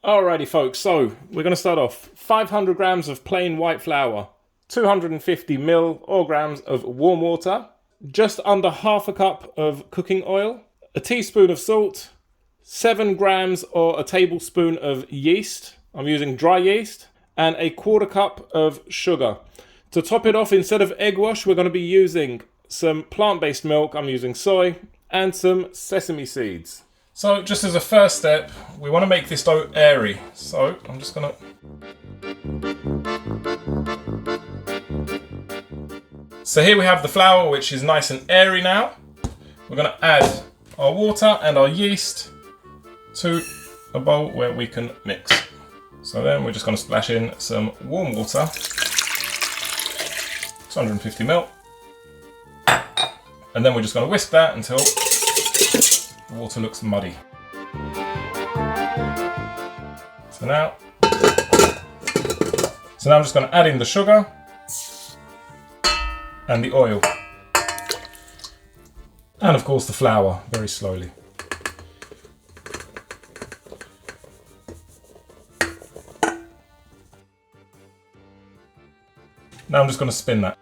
Alrighty folks, so we're going to start off 500 grams of plain white flour, 250 ml or grams of warm water, just under half a cup of cooking oil, a teaspoon of salt, 7 grams or a tablespoon of yeast, I'm using dry yeast, and a quarter cup of sugar. To top it off, instead of Eggwash, we're going to be using some plant-based milk, I'm using soy, and some sesame seeds. So just as a first step, we want to make this dough airy. So I'm just going to... So here we have the flour, which is nice and airy now. We're going to add our water and our yeast to a bowl where we can mix. So then we're just going to splash in some warm water, 250 ml. And then we're just going to whisk that until the water looks muddy. So now I'm just going to add in the sugar and the oil. And of course the flour, very slowly. Now I'm just going to spin that.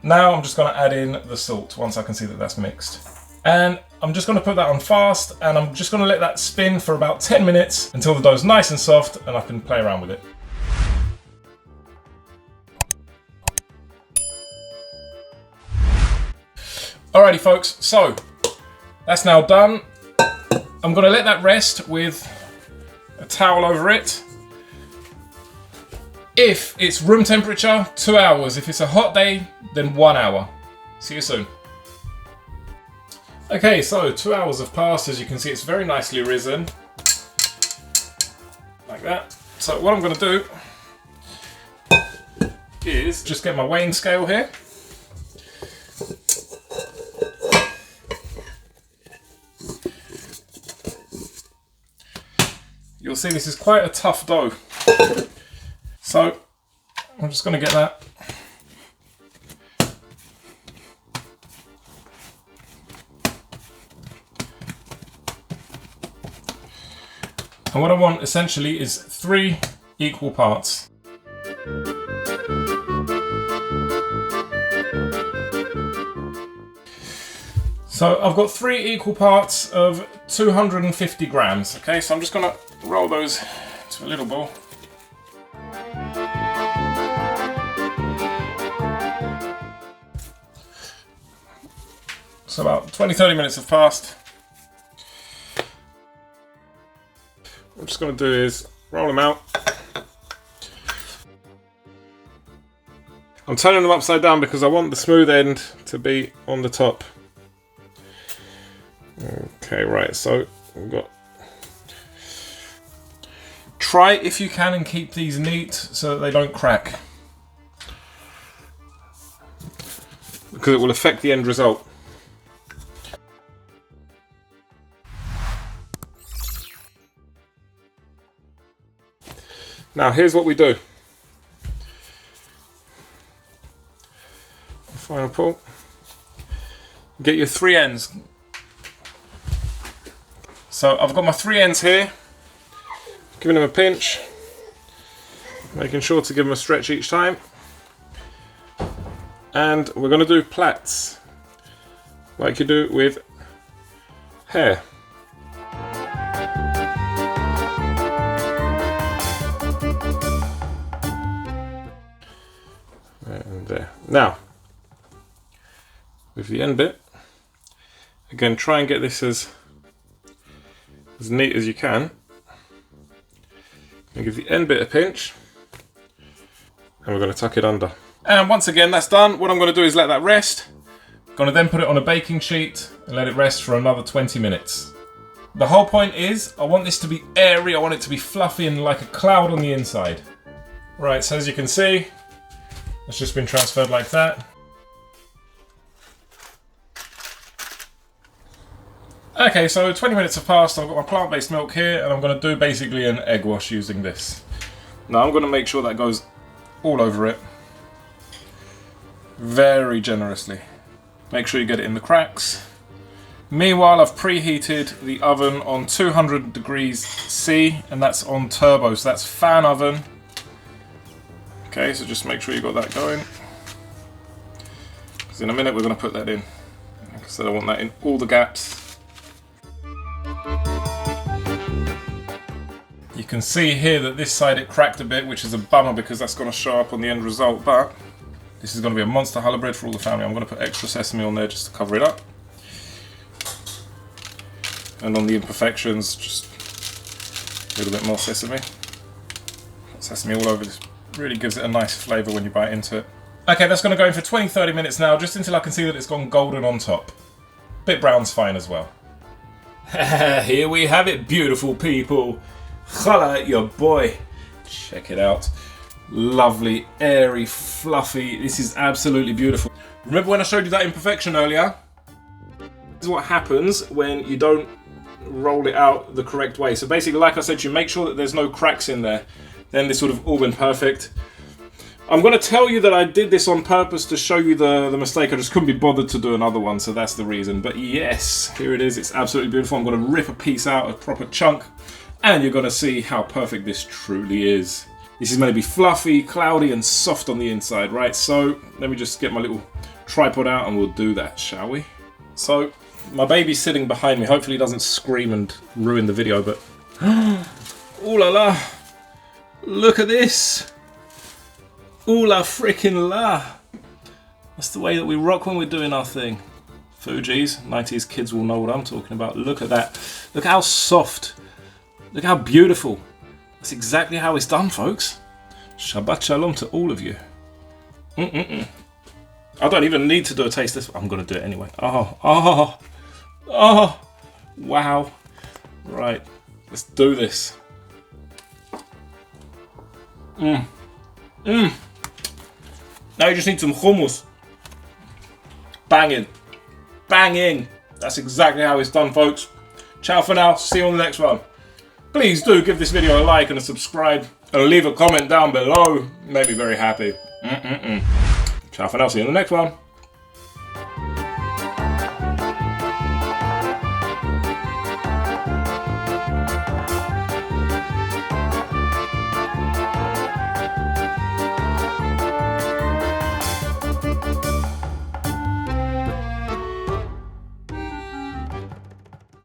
Now I'm just going to add in the salt once I can see that that's mixed. And I'm just going to put that on fast, and I'm just going to let that spin for about 10 minutes until the dough's nice and soft and I can play around with it. Alrighty folks, so that's now done. I'm going to let that rest with a towel over it. If it's room temperature, 2 hours. If it's a hot day, then 1 hour. See you soon. Okay, so 2 hours have passed. As you can see, it's very nicely risen. Like that. So what I'm going to do is just get my weighing scale here. You'll see this is quite a tough dough. So I'm just going to get that. And what I want essentially is 3 equal parts. So I've got 3 equal parts of 250 grams. Okay, so I'm just going to roll those to a little ball. So about 20-30 minutes have passed. What I'm just going to do is roll them out. I'm turning them upside down because I want the smooth end to be on the top. Okay, right, so we've got... Try if you can and keep these neat so that they don't crack, because it will affect the end result. Now here's what we do. Final pull. Get your 3 ends. So I've got my 3 ends here. Giving them a pinch. Making sure to give them a stretch each time. And we're going to do plaits. Like you do with hair. And there. Now, with the end bit, again, try and get this as neat as you can. And give the end bit a pinch, and we're going to tuck it under. And once again, that's done. What I'm going to do is let that rest. I'm going to then put it on a baking sheet and let it rest for another 20 minutes. The whole point is, I want this to be airy, I want it to be fluffy and like a cloud on the inside. Right, so as you can see, it's just been transferred like that. Okay, so 20 minutes have passed. I've got my plant-based milk here, and I'm going to do basically an egg wash using this. Now I'm going to make sure that goes all over it. Very generously. Make sure you get it in the cracks. Meanwhile, I've preheated the oven on 200 degrees C, and that's on turbo, so that's fan oven. Okay, so just make sure you got that going. Because in a minute we're going to put that in. So I want that in all the gaps. You can see here that this side it cracked a bit, which is a bummer because that's going to show up on the end result, but this is going to be a monster challah bread for all the family. I'm going to put extra sesame on there just to cover it up. And on the imperfections, just a little bit more sesame. Sesame all over this. Really gives it a nice flavour when you bite into it. Okay, that's going to go in for 20-30 minutes now, just until I can see that it's gone golden on top. Bit brown's fine as well. Here we have it, beautiful people. Challah, your boy. Check it out. Lovely, airy, fluffy. This is absolutely beautiful. Remember when I showed you that imperfection earlier? This is what happens when you don't roll it out the correct way. So basically, like I said, you make sure that there's no cracks in there. Then this would have all been perfect. I'm going to tell you that I did this on purpose to show you the mistake. I just couldn't be bothered to do another one, so that's the reason. But yes, here it is. It's absolutely beautiful. I'm going to rip a piece out, a proper chunk, and you're going to see how perfect this truly is. This is going to be fluffy, cloudy, and soft on the inside, right? So let me just get my little tripod out and we'll do that, shall we? So my baby's sitting behind me. Hopefully he doesn't scream and ruin the video, but ooh la la. Look at this! Ooh la frickin' la! That's the way that we rock when we're doing our thing. Fuji's, 90s kids will know what I'm talking about. Look at that. Look how soft. Look how beautiful. That's exactly how it's done, folks. Shabbat shalom to all of you. I don't even need to do a taste test. I'm going to do it anyway. Oh, wow. Right, let's do this. Now you just need some hummus. Banging. Banging. That's exactly how it's done, folks. Ciao for now. See you on the next one. Please do give this video a like and a subscribe. And leave a comment down below. Made me very happy. Ciao for now. See you on the next one.